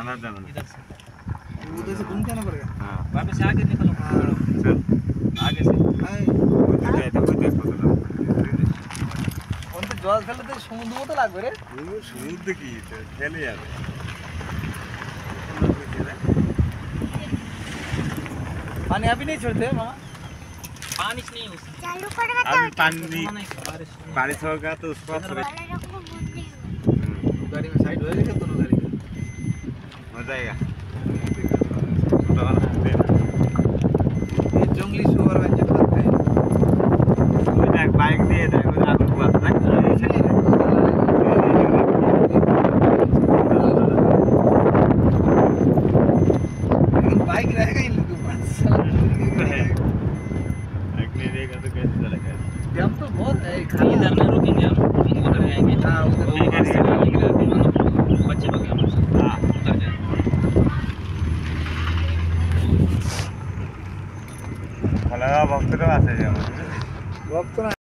अंदर जाना इधर से उधर से घूम के आना पड़ेगा। हाँ वापस से आगे निकलो चल आगे से उधर অন্ত জল খেলে তো সমুদ্র মতো লাগবে রে। সমুদ্র কি খেলে যাবে पानी अभी नहीं छोड़ते मामा। पानी नहीं हो चालू करवा अभी पानी बारिश बारिश होगा तो उसको गाड़ी में साइड हो जाएगा दोनों गाड़ी का। हो जाएगा ये जंगली सुअर में जो लगते हैं। बाइक दिए थे उधर आपको बात ना लेकिन बाइक रहेगा इन लोगों के पास। बाइक नहीं रहेगा तो कैसे चलेगा हम तो बहुत है इधर नहीं रुकेंगे हम उधर जाएंगे हाँ उधर उधर से बच्चे लोग हैं हाँ उधर जाएंगे भला भक्त तो आसे जाओ वक्त ना